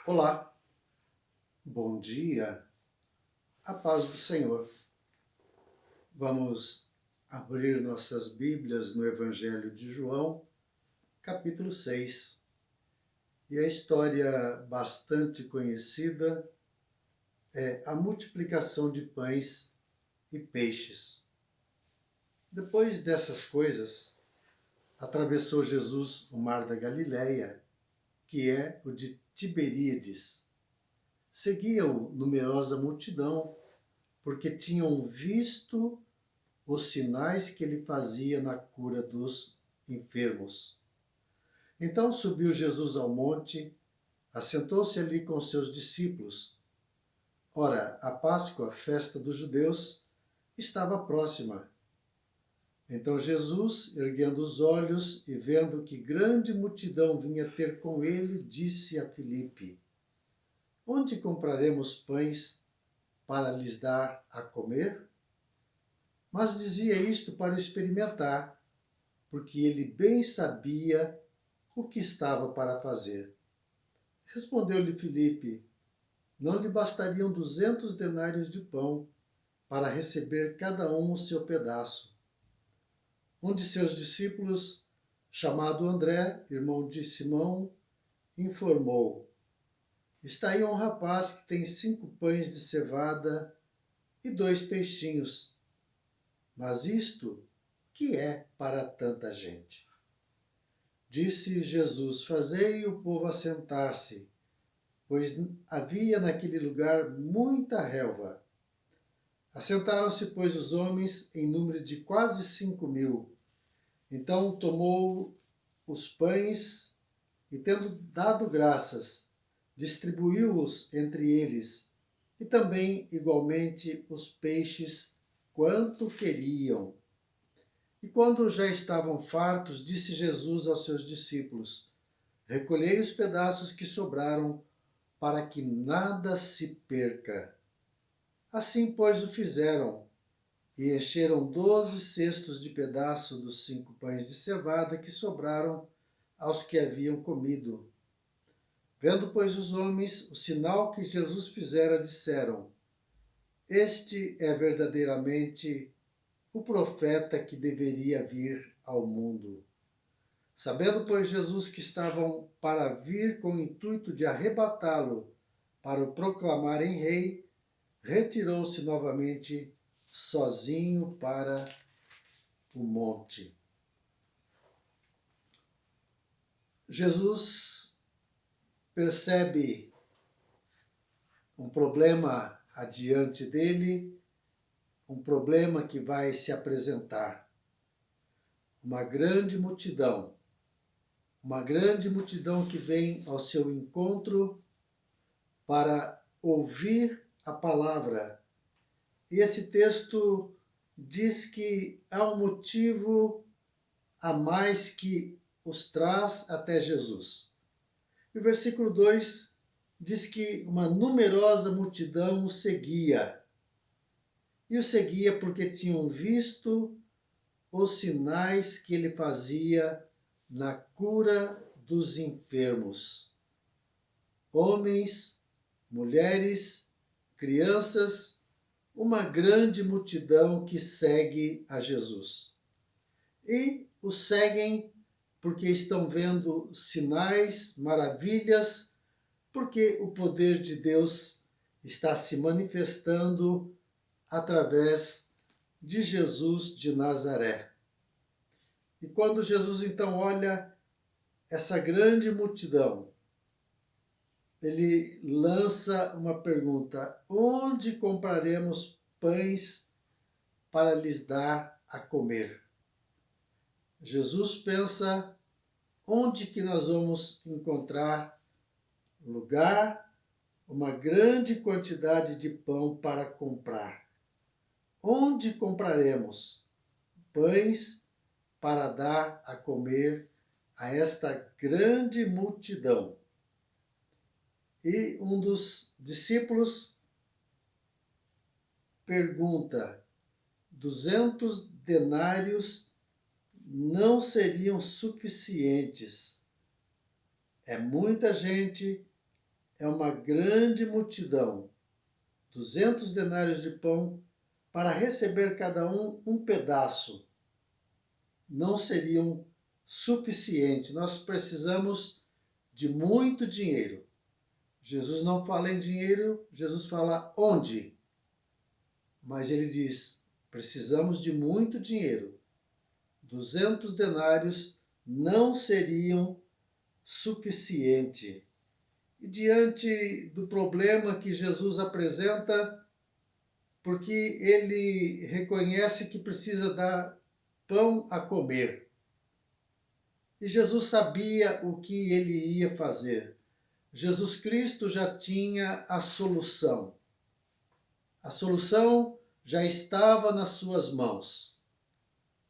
Olá, bom dia, a paz do Senhor. Vamos abrir nossas Bíblias no Evangelho de João, capítulo 6. E a história bastante conhecida é a multiplicação de pães e peixes. Depois dessas coisas, atravessou Jesus o mar da Galileia, que é o de Tiberíades. Seguia-o numerosa multidão, porque tinham visto os sinais que ele fazia na cura dos enfermos. Então subiu Jesus ao monte, assentou-se ali com seus discípulos. Ora, a Páscoa, festa dos judeus, estava próxima. Então Jesus, erguendo os olhos e vendo que grande multidão vinha ter com ele, disse a Filipe: Onde compraremos pães para lhes dar a comer? Mas dizia isto para experimentar, porque ele bem sabia o que estava para fazer. Respondeu-lhe Filipe: Não lhe bastariam 200 denários de pão para receber cada um o seu pedaço. Um de seus discípulos, chamado André, irmão de Simão, informou: Está aí um rapaz que tem 5 pães de cevada e 2 peixinhos. Mas isto que é para tanta gente? Disse Jesus: Fazei o povo assentar-se, pois havia naquele lugar muita relva. Assentaram-se, pois, os homens em número de quase 5.000. Então tomou os pães e, tendo dado graças, distribuiu-os entre eles, e também igualmente os peixes, quanto queriam. E quando já estavam fartos, disse Jesus aos seus discípulos: Recolhei os pedaços que sobraram, para que nada se perca. Assim, pois, o fizeram, e encheram 12 cestos de pedaço dos 5 pães de cevada que sobraram aos que haviam comido. Vendo, pois, os homens o sinal que Jesus fizera, disseram: Este é verdadeiramente o profeta que deveria vir ao mundo. Sabendo, pois, Jesus que estavam para vir com o intuito de arrebatá-lo para o proclamarem rei, retirou-se novamente sozinho para o monte. Jesus percebe um problema adiante dele, um problema que vai se apresentar. Uma grande multidão que vem ao seu encontro para ouvir a palavra. E esse texto diz que há um motivo a mais que os traz até Jesus. E o versículo 2 diz que uma numerosa multidão o seguia. E o seguia porque tinham visto os sinais que ele fazia na cura dos enfermos. Homens, mulheres, crianças, uma grande multidão que segue a Jesus. E o seguem porque estão vendo sinais, maravilhas, porque o poder de Deus está se manifestando através de Jesus de Nazaré. E quando Jesus então olha essa grande multidão, ele lança uma pergunta: onde compraremos pães para lhes dar a comer? Jesus pensa: onde que nós vamos encontrar lugar, uma grande quantidade de pão para comprar? Onde compraremos pães para dar a comer a esta grande multidão? E um dos discípulos pergunta: 200 denários não seriam suficientes? É muita gente, é uma grande multidão, 200 denários de pão, para receber cada um pedaço, não seriam suficientes. Nós precisamos de muito dinheiro. Jesus não fala em dinheiro, Jesus fala onde. Mas ele diz, precisamos de muito dinheiro. 200 denários não seriam suficiente. E diante do problema que Jesus apresenta, porque ele reconhece que precisa dar pão a comer. E Jesus sabia o que ele ia fazer. Jesus Cristo já tinha a solução. A solução já estava nas suas mãos.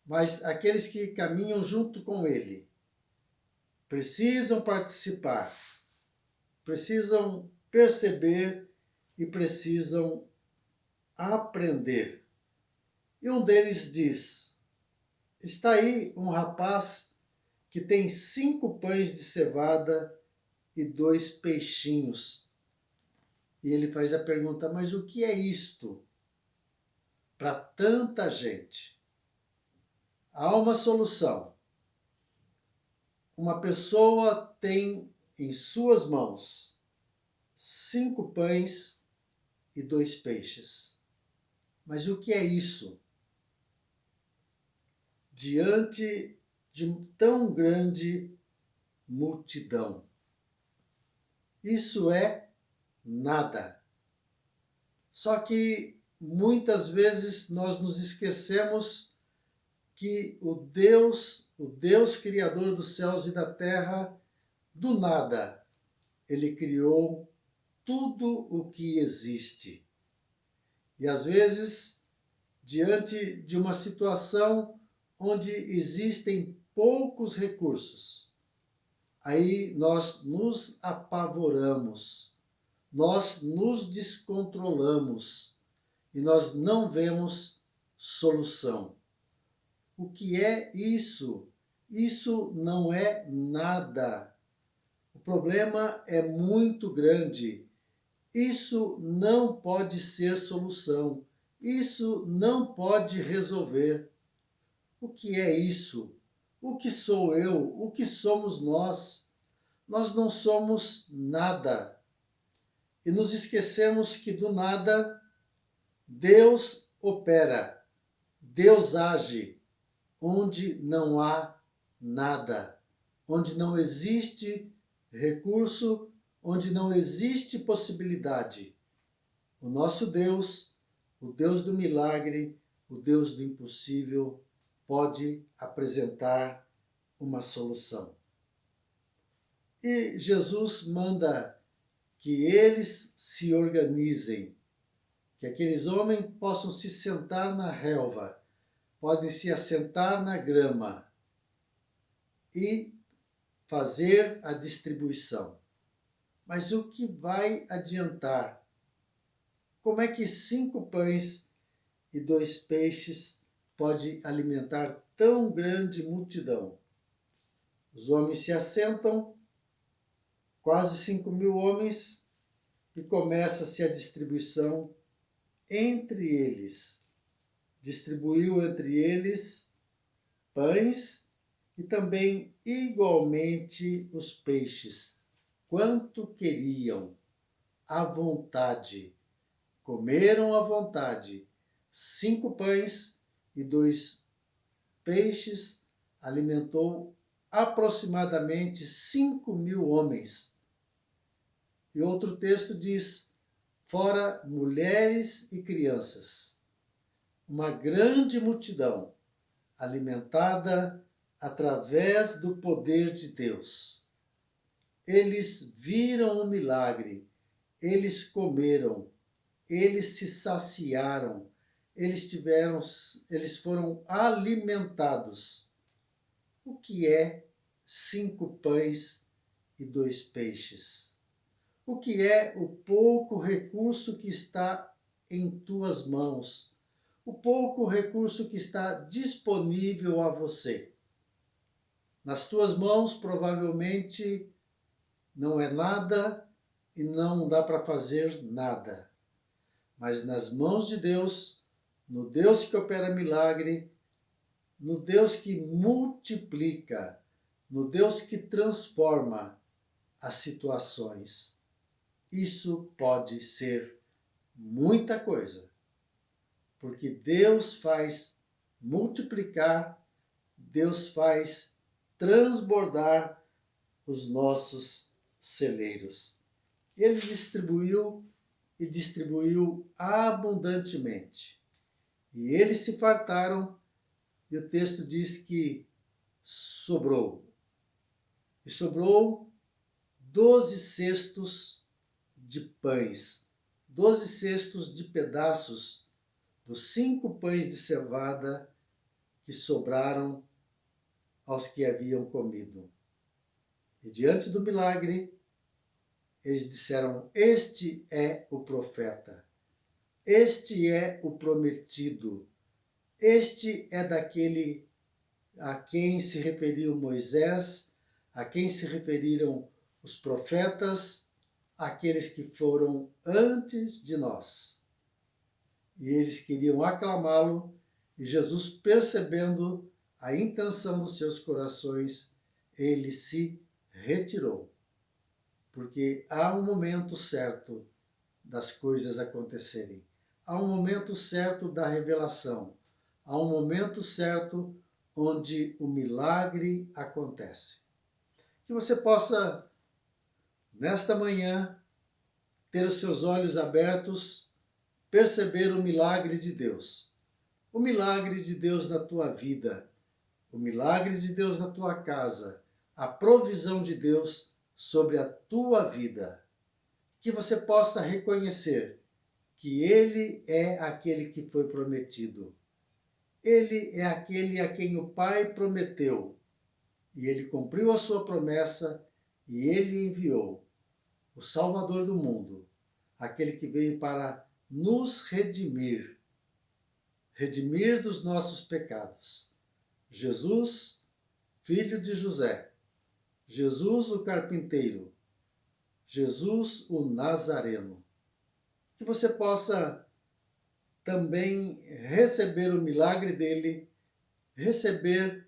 Mas aqueles que caminham junto com ele precisam participar, precisam perceber e precisam aprender. E um deles diz, está aí um rapaz que tem 5 pães de cevada e 2 peixinhos. E ele faz a pergunta, mas o que é isto para tanta gente? Há uma solução. Uma pessoa tem em suas mãos 5 pães e 2 peixes. Mas o que é isso? Diante de tão grande multidão. Isso é nada. Só que muitas vezes nós nos esquecemos que o Deus Criador dos céus e da terra, do nada, ele criou tudo o que existe. E às vezes, diante de uma situação onde existem poucos recursos, aí nós nos apavoramos, nós nos descontrolamos e nós não vemos solução. O que é isso? Isso não é nada. O problema é muito grande. Isso não pode ser solução. Isso não pode resolver. O que é isso? O que sou eu? O que somos nós? Nós não somos nada. E nos esquecemos que do nada Deus opera, Deus age onde não há nada, onde não existe recurso, onde não existe possibilidade. O nosso Deus, o Deus do milagre, o Deus do impossível, pode apresentar uma solução. E Jesus manda que eles se organizem, que aqueles homens possam se sentar na relva, podem se assentar na grama e fazer a distribuição. Mas o que vai adiantar? Como é que 5 pães e 2 peixes pode alimentar tão grande multidão? Os homens se assentam, quase 5.000 homens, e começa-se a distribuição entre eles. Distribuiu entre eles pães e também igualmente os peixes, quanto queriam, à vontade. Comeram à vontade. 5 pães e 2 peixes alimentou aproximadamente 5.000 homens. E outro texto diz, fora mulheres e crianças. Uma grande multidão alimentada através do poder de Deus. Eles viram o milagre, eles comeram, eles se saciaram, eles foram alimentados. O que é 5 pães e 2 peixes? O que é o pouco recurso que está em tuas mãos? O pouco recurso que está disponível a você? Nas tuas mãos provavelmente não é nada e e não dá para fazer nada. Mas nas mãos de Deus, no Deus que opera milagre, no Deus que multiplica, no Deus que transforma as situações, isso pode ser muita coisa. Porque Deus faz multiplicar, Deus faz transbordar os nossos celeiros. Ele distribuiu e distribuiu abundantemente. E eles se fartaram, e o texto diz que sobrou. E sobrou 12 cestos de pães, 12 cestos de pedaços dos 5 pães de cevada que sobraram aos que haviam comido. E diante do milagre, eles disseram: este é o profeta, este é o prometido, este é daquele a quem se referiu Moisés, a quem se referiram os profetas, aqueles que foram antes de nós. E eles queriam aclamá-lo, e Jesus, percebendo a intenção dos seus corações, ele se retirou. Porque há um momento certo das coisas acontecerem. Há um momento certo da revelação. Há um momento certo onde o milagre acontece. Que você possa, nesta manhã, ter os seus olhos abertos, perceber o milagre de Deus. O milagre de Deus na tua vida, o milagre de Deus na tua casa, a provisão de Deus sobre a tua vida. Que você possa reconhecer que Ele é aquele que foi prometido. Ele é aquele a quem o Pai prometeu. E Ele cumpriu a sua promessa e Ele enviou o Salvador do mundo, aquele que veio para nos redimir, redimir dos nossos pecados. Jesus, filho de José, Jesus o carpinteiro, Jesus o Nazareno. Que você possa também receber o milagre dele, receber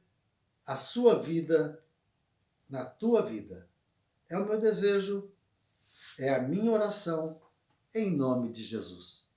a sua vida na tua vida. É o meu desejo, é a minha oração, em nome de Jesus.